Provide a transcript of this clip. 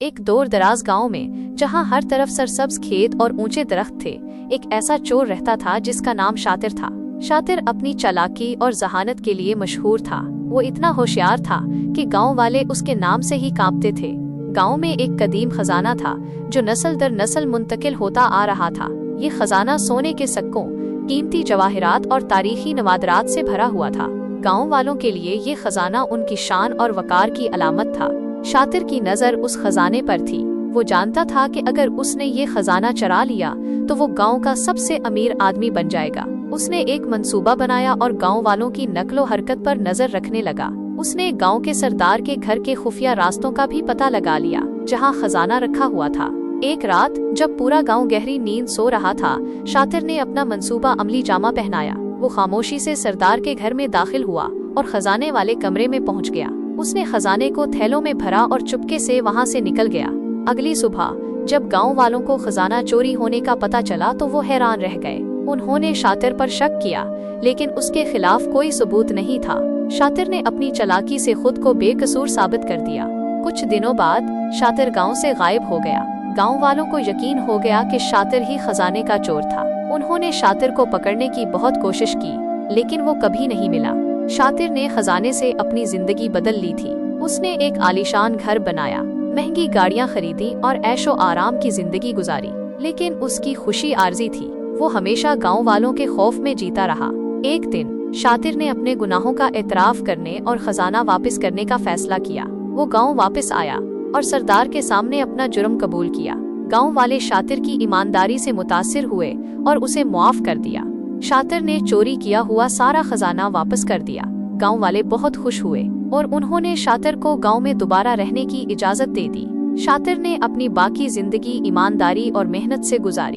एक दूर दराज गांव में, जहां हर तरफ सरसब्ज खेत और ऊंचे दरख्त थे, एक ऐसा चोर रहता था जिसका नाम शातिर था। शातिर अपनी चालाकी और जहानत के लिए मशहूर था। वो इतना होशियार था कि गांव वाले उसके नाम से ही कांपते थे। गांव में एक कदीम खजाना था जो नस्ल दर नस्ल मुंतकिल होता आ रहा था। ये खजाना सोने के सिक्कों, कीमती जवाहरात और तारीखी नवादरात से भरा हुआ था। गांव वालों के लिए ये खजाना उनकी शान और वकार की अलामत था। शातिर की नज़र उस खजाने पर थी। वो जानता था कि अगर उसने ये खजाना चुरा लिया तो वो गांव का सबसे अमीर आदमी बन जाएगा। उसने एक मंसूबा बनाया और गांव वालों की नकलो हरकत पर नजर रखने लगा। उसने गांव के सरदार के घर के खुफिया रास्तों का भी पता लगा लिया जहां खजाना रखा हुआ था। एक रात जब पूरा गांव गहरी नींद सो रहा था, शातिर ने अपना मंसूबा अमली जामा पहनाया। वो खामोशी से सरदार के घर में दाखिल हुआ और खजाने वाले कमरे में पहुंच गया। उसने खजाने को थैलों में भरा और चुपके से वहां से निकल गया। अगली सुबह जब गांव वालों को खजाना चोरी होने का पता चला तो वो हैरान रह गए। उन्होंने शातिर पर शक किया, लेकिन उसके खिलाफ कोई सबूत नहीं था। शातिर ने अपनी चालाकी से खुद को बेकसूर साबित कर दिया। कुछ दिनों बाद शातिर गांव से गायब हो गया। गांव वालों को यकीन हो गया कि शातिर ही खजाने का चोर था। उन्होंने शातिर को पकड़ने की बहुत कोशिश की, लेकिन वो कभी नहीं मिला। शातिर ने खजाने से अपनी जिंदगी बदल ली थी। उसने एक आलीशान घर बनाया, महंगी गाड़ियां खरीदी और ऐशो आराम की जिंदगी गुजारी। लेकिन उसकी खुशी आर्जी थी। वो हमेशा गांव वालों के खौफ में जीता रहा। एक दिन शातिर ने अपने गुनाहों का एतराफ करने और खजाना वापस करने का फैसला किया। वो गांव वापस आया और सरदार के सामने अपना जुर्म कबूल किया। गांव वाले शातिर की ईमानदारी से मुतासिर हुए और उसे मुआफ कर दिया। शातिर ने चोरी किया हुआ सारा खजाना वापस कर दिया। गांव वाले बहुत खुश हुए और उन्होंने शातिर को गांव में दोबारा रहने की इजाजत दे दी। शातिर ने अपनी बाकी जिंदगी ईमानदारी और मेहनत से गुजारी।